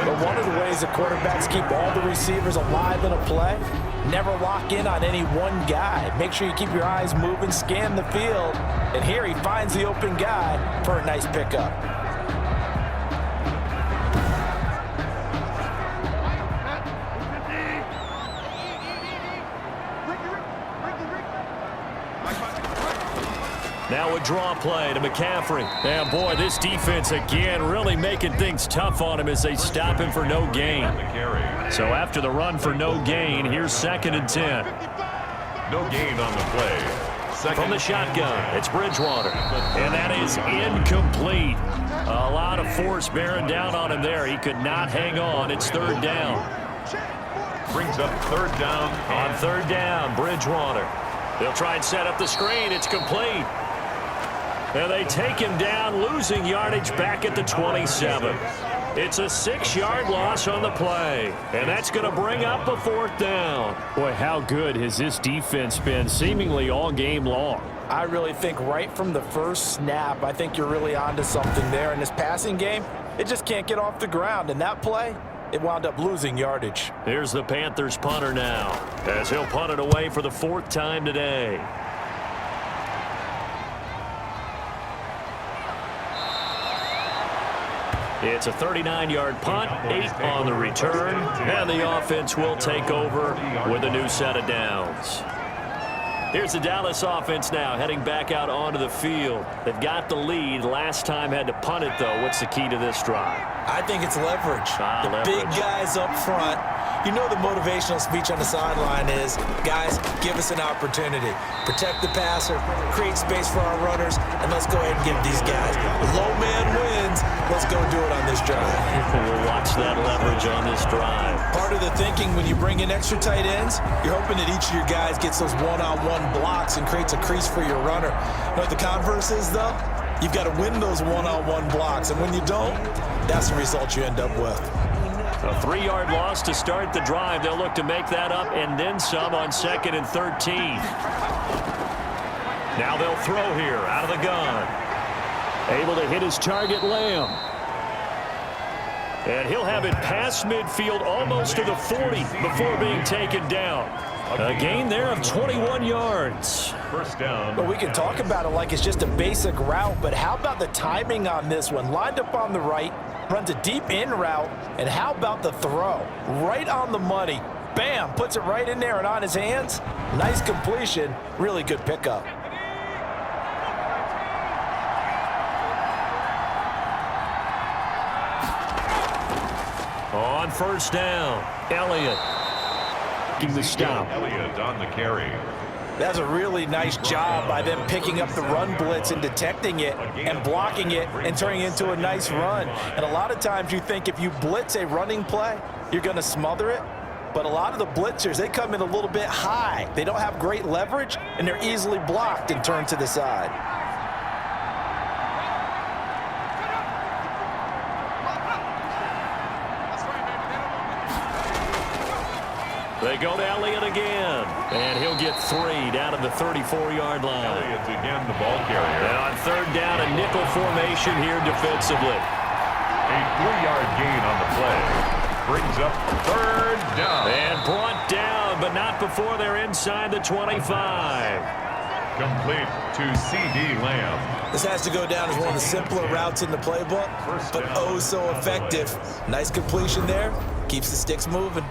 But one of the ways the quarterbacks keep all the receivers alive in a play, never lock in on any one guy. Make sure you keep your eyes moving, scan the field, and here he finds the open guy for a nice pickup. Now a draw play to McCaffrey. And, boy, this defense again really making things tough on him as they stop him for no gain. So after the run for no gain, here's 2nd and 10. No gain on the play. From the shotgun, it's Bridgewater. And that is incomplete. A lot of force bearing down on him there. He could not hang on. It's 3rd down. Brings up 3rd down. On 3rd down, Bridgewater. They'll try and set up the screen. It's complete. And they take him down, losing yardage back at the 27. It's a 6-yard loss on the play. And that's going to bring up a 4th down. Boy, how good has this defense been seemingly all game long? I really think right from the first snap, I think you're really onto something there. In this passing game, it just can't get off the ground. And that play, it wound up losing yardage. Here's the Panthers punter now, as he'll punt it away for the 4th time today. It's a 39-yard punt, 8 on the return, and the offense will take over with a new set of downs. Here's the Dallas offense now heading back out onto the field. They've got the lead. Last time had to punt it, though. What's the key to this drive? I think it's leverage. The big guys up front. You know the motivational speech on the sideline is, guys, give us an opportunity. Protect the passer, create space for our runners, and let's go ahead and give these guys. Low man wins. Let's go do it on this drive. We'll watch that leverage on this drive. Part of the thinking when you bring in extra tight ends, you're hoping that each of your guys gets those one-on-one blocks and creates a crease for your runner. You know what the converse is, though? You've got to win those one-on-one blocks, and when you don't, that's the result you end up with. A 3-yard loss to start the drive. They'll look to make that up and then some on 2nd and 13. Now they'll throw here out of the gun. Able to hit his target, Lamb. And he'll have it past midfield almost to the 40 before being taken down. A gain there of 21 yards. First down. Well, we can talk about it like it's just a basic route, but how about the timing on this one? Lined up on the right, runs a deep in route, and how about the throw? Right on the money. Bam, puts it right in there and on his hands. Nice completion, really good pickup. On first down, Elliott. Give the stop. Elliott on the carry. That's a really nice job by them picking up the run blitz and detecting it and blocking it and turning it into a nice run. And a lot of times you think if you blitz a running play, you're going to smother it. But a lot of the blitzers, they come in a little bit high. They don't have great leverage, and they're easily blocked and turned to the side. They go to Elliott again, and he'll get 3 down to the 34-yard line. Elliott again, the ball carrier. And on third down, a nickel formation here defensively. A 3-yard gain on the play. Brings up third down. And brought down, but not before they're inside the 25. Complete to C.D. Lamb. This has to go down as one of the simpler routes in the playbook, but oh so effective. Nice completion there. Keeps the sticks moving.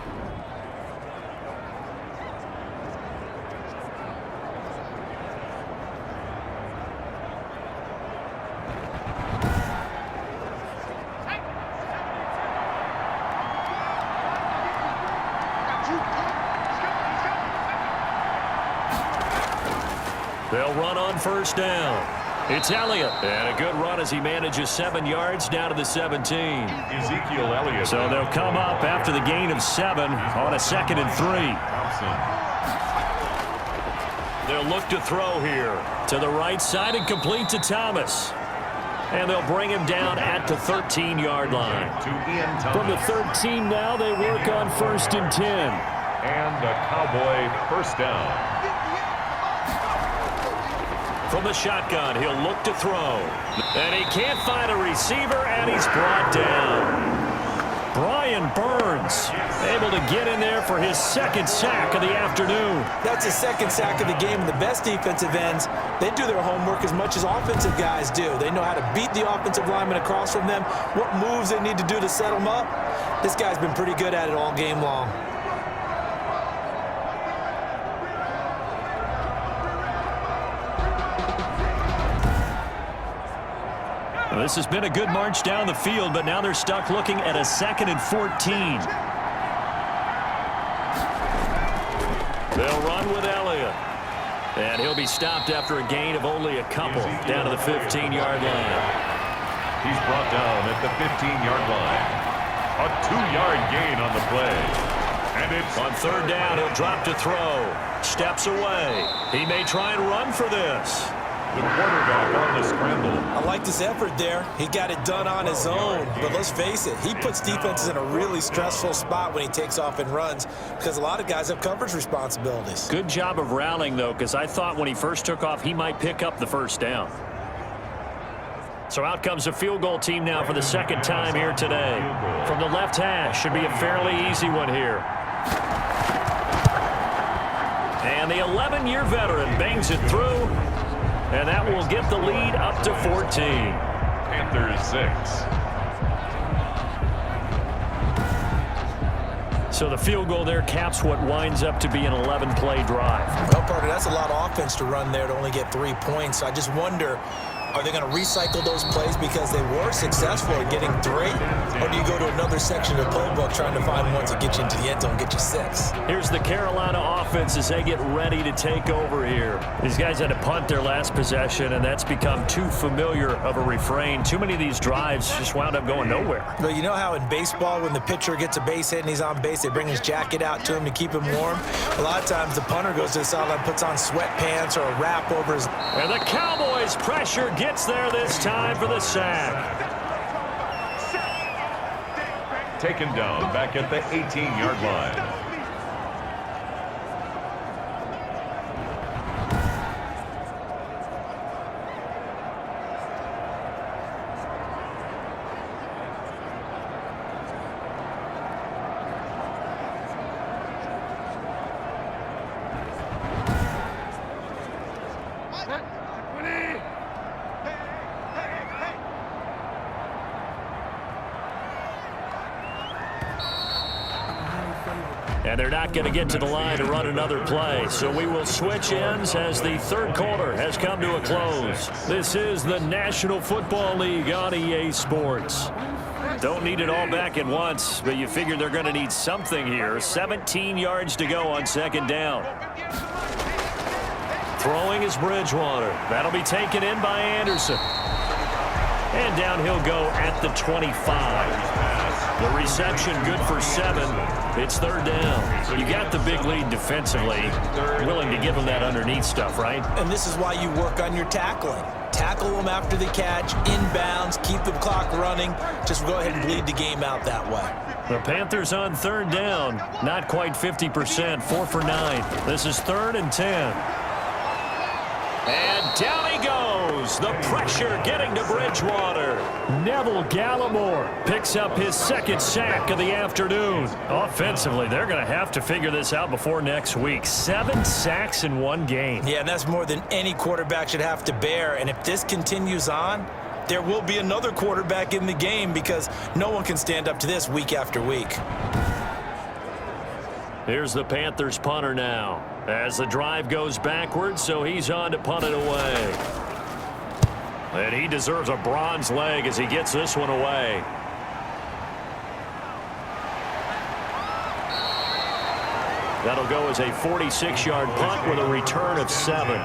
They'll run on first down. It's Elliott. And a good run as he manages 7 yards down to the 17. Ezekiel Elliott. So they'll come up after the gain of 7 on a 2nd and 3. They'll look to throw here to the right side and complete to Thomas. And they'll bring him down at the 13-yard line. From the 13 now, they work on 1st and 10. And a Cowboy first down. From the shotgun, he'll look to throw. And he can't find a receiver, and he's brought down. Brian Burns able to get in there for his 2nd sack of the afternoon. That's his 2nd sack of the game, and the best defensive ends, they do their homework as much as offensive guys do. They know how to beat the offensive lineman across from them, what moves they need to do to set them up. This guy's been pretty good at it all game long. Well, this has been a good march down the field, but now they're stuck looking at a 2nd and 14. They'll run with Elliott. And he'll be stopped after a gain of only a couple down to the 15-yard line. He's brought down at the 15-yard line. A 2-yard gain on the play. And it's on third down, he'll drop to throw. Steps away. He may try and run for this. the quarterback on the scramble. I like this effort there. He got it done on his own. But let's face it, he puts defenses in a really stressful spot when he takes off and runs because a lot of guys have coverage responsibilities. Good job of rallying, though, because I thought when he first took off, he might pick up the first down. So out comes the field goal team now for the second time here today. From the left hash, should be a fairly easy one here. And the 11-year veteran bangs it through, and that will get the lead up to 14. Panthers 6. So the field goal there caps what winds up to be an 11-play drive. Well, partner, that's a lot of offense to run there to only get 3 points. I just wonder, are they going to recycle those plays because they were successful at getting 3? Or do you go to another section of the playbook trying to find ones that get you into the end zone and get you 6? Here's the Carolina offense as they get ready to take over here. These guys had to punt their last possession, and that's become too familiar of a refrain. Too many of these drives just wound up going nowhere. But you know how in baseball, when the pitcher gets a base hit and he's on base, they bring his jacket out to him to keep him warm? A lot of times the punter goes to the sideline, puts on sweatpants or a wrap over his... And the Cowboys' pressure gets there this time for the sack. Taken down back at the 18-yard line. And they're not going to get to the line to run another play. So we will switch ends as the third quarter has come to a close. This is the National Football League on EA Sports. Don't need it all back at once, but you figure they're going to need something here. 17 yards to go on second down. Throwing is Bridgewater. That'll be taken in by Anderson. And down he'll go at the 25. The reception good for 7. It's third down. You got the big lead defensively. Willing to give them that underneath stuff, right? And this is why you work on your tackling. Tackle them after the catch, inbounds, keep the clock running. Just go ahead and bleed the game out that way. The Panthers on third down. Not quite 50%, 4 for 9. This is 3rd and 10. And down he goes. The pressure getting to Bridgewater. Neville Gallimore picks up his 2nd sack of the afternoon. Offensively, they're going to have to figure this out before next week. 7 sacks in one game. Yeah, and that's more than any quarterback should have to bear. And if this continues on, there will be another quarterback in the game because no one can stand up to this week after week. Here's the Panthers punter now. As the drive goes backwards, so he's on to punt it away. And he deserves a bronze leg as he gets this one away. That'll go as a 46-yard punt with a return of 7.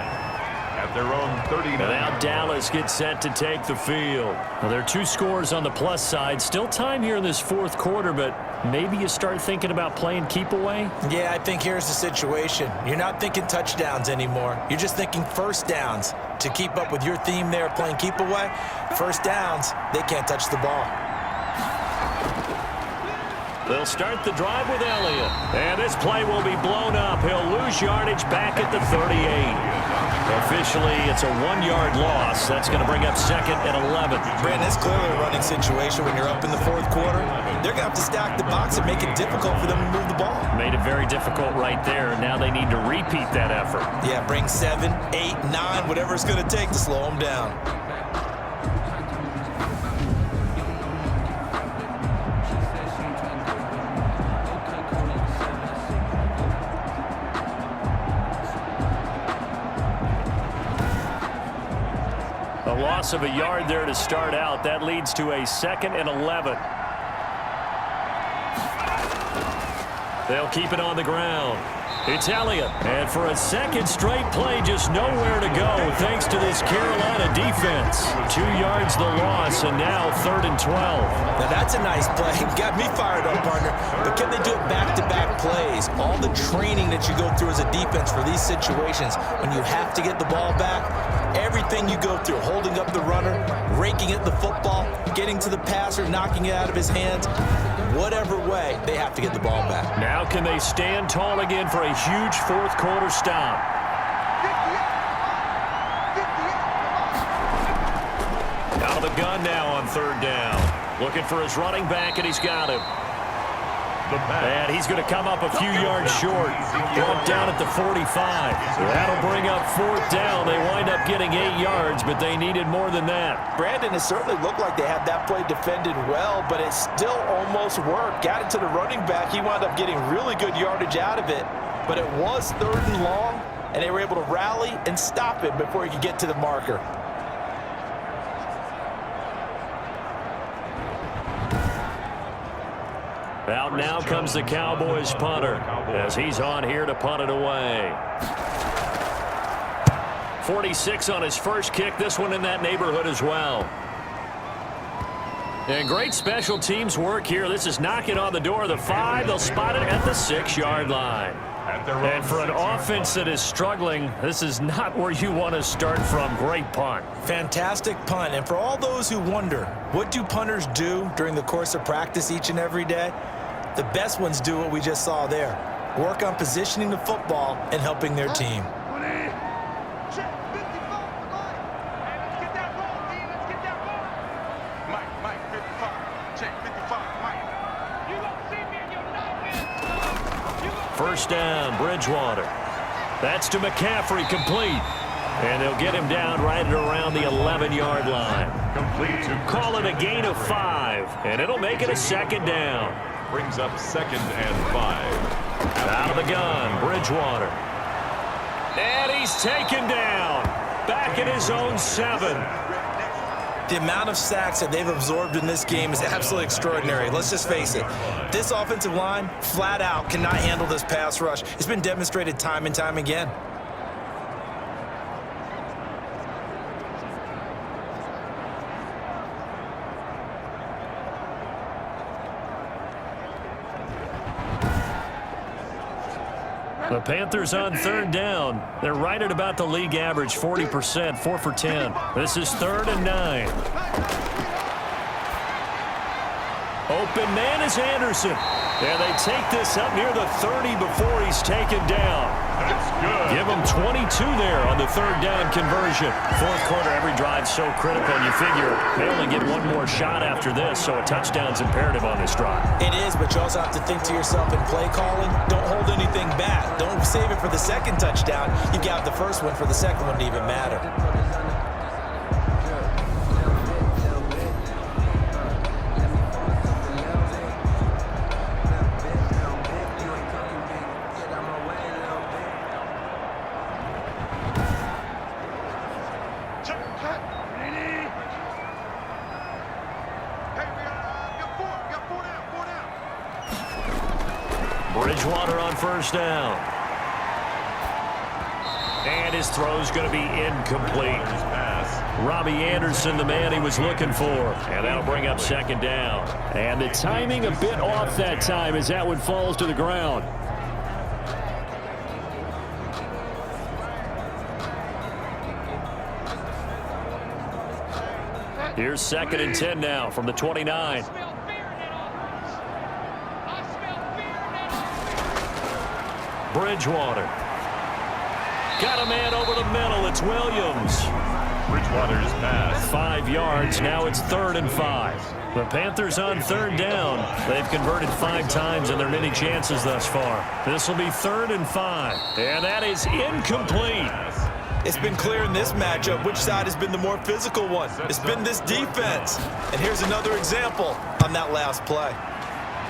At their own 39. And now Dallas gets set to take the field. Well, there are 2 scores on the plus side. Still time here in this 4th quarter, but maybe you start thinking about playing keep away? Yeah, I think here's the situation. You're not thinking touchdowns anymore. You're just thinking first downs. To keep up with your theme there, playing keep away, first downs, they can't touch the ball. They'll start the drive with Elliott. And this play will be blown up. He'll lose yardage back at the 38. Officially, it's a 1-yard loss. That's going to bring up 2nd and 11. Brandon, it's clearly a running situation when you're up in the 4th quarter. They're going to have to stack the box and make it difficult for them to move the ball. Made it very difficult right there. Now they need to repeat that effort. Yeah, bring 7, 8, 9, whatever it's going to take to slow them down. A loss of a yard there to start out. That leads to a 2nd and 11. They'll keep it on the ground. It's Elliott. And for a 2nd straight play, just nowhere to go thanks to this Carolina defense. 2 yards the loss, and now 3rd and 12. Now that's a nice play. Got me fired up, partner. But can they do it back-to-back plays? All the training that you go through as a defense for these situations, when you have to get the ball back, everything you go through, holding up the runner, raking at the football, getting to the passer, knocking it out of his hands, whatever way, they have to get the ball back. Now can they stand tall again for a huge 4th quarter stop? Out of the gun now on 3rd down. Looking for his running back, and he's got him. the pass. And he's going to come up a few yards short. Brought down at the 45. That'll bring up 4th down. They wind up getting 8 yards, but they needed more than that. Brandon, it certainly looked like they had that play defended well, but it still almost worked. Got it to the running back. He wound up getting really good yardage out of it, but it was 3rd and long, and they were able to rally and stop it before he could get to the marker. Out now comes the Cowboys punter as he's on here to punt it away. 46 on his first kick. This one in that neighborhood as well. And great special teams work here. This is knocking on the door of the 5. They'll spot it at the 6-yard line. And for an offense that is struggling, this is not where you want to start from. Great punt. Fantastic punt. And for all those who wonder, what do punters do during the course of practice each and every day? The best ones do what we just saw there. Work on positioning the football and helping their team. First down, Bridgewater. That's to McCaffrey, complete. And they'll get him down right at around the 11-yard line. Complete to Call it a gain of 5, and it'll make it a 2nd down. Brings up 2nd and 5. Out of the gun, Bridgewater. And he's taken down. Back at his own 7. The amount of sacks that they've absorbed in this game is absolutely extraordinary. Let's just face it. This offensive line, flat out, cannot handle this pass rush. It's been demonstrated time and time again. The Panthers on 3rd down. They're right at about the league average, 40%, 4 for 10. This is 3rd and 9. Open man is Anderson. And they take this up near the 30 before he's taken down. That's good. Give them 22 there on the 3rd down conversion. 4th quarter, every drive so critical, and you figure they only get one more shot after this, so a touchdown's imperative on this drive. It is, but you also have to think to yourself in play calling, don't hold anything back. Don't save it for the 2nd touchdown. You've got the first one for the 2nd one to even matter. Bridgewater on 1st down. And his throw's going to be incomplete. Robbie Anderson, the man he was looking for. And that'll bring up 2nd down. And the timing a bit off that time as that one falls to the ground. Here's 2nd and 10 now from the 29. Bridgewater. Got a man over the middle. It's Williams. Bridgewater's pass. 5 yards. Now it's 3rd and 5. The Panthers on 3rd down. They've converted 5 times in their many chances thus far. This will be 3rd and 5. And that is incomplete. It's been clear in this matchup which side has been the more physical one. It's been this defense. And here's another example on that last play.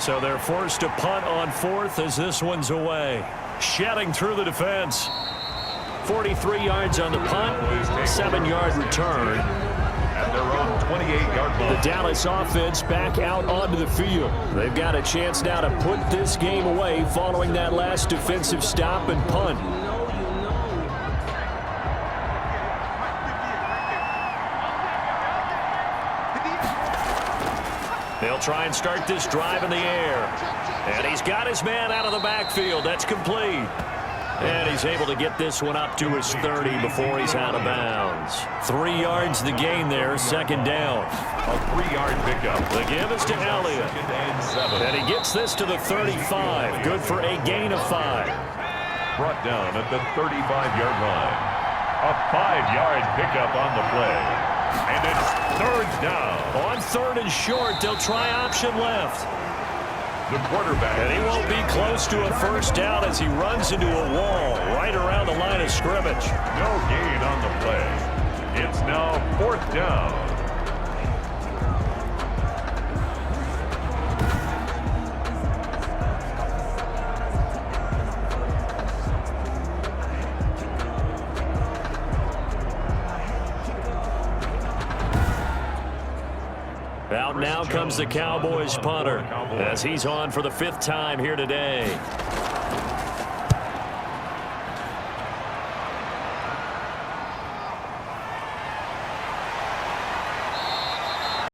So they're forced to punt on 4th as this one's away. Shedding through the defense. 43 yards on the punt, 7-yard return. At their own 28-yard line. The Dallas offense back out onto the field. They've got a chance now to put this game away following that last defensive stop and punt. They'll try and start this drive in the air. And he's got his man out of the backfield. That's complete. And he's able to get this one up to his 30 before he's out of bounds. 3 yards the gain there, 2nd down. A 3-yard pickup. The give is to Elliott. 2nd and 7. And he gets this to the 35. Good for a gain of 5. Brought down at the 35-yard line. A 5-yard pickup on the play. And it's 3rd down. On 3rd and short, they'll try option left. The quarterback. And he won't be close to a first down as he runs into a wall right around the line of scrimmage. No gain on the play. It's now 4th down. Out now comes the Cowboys punter as he's on for the 5th time here today.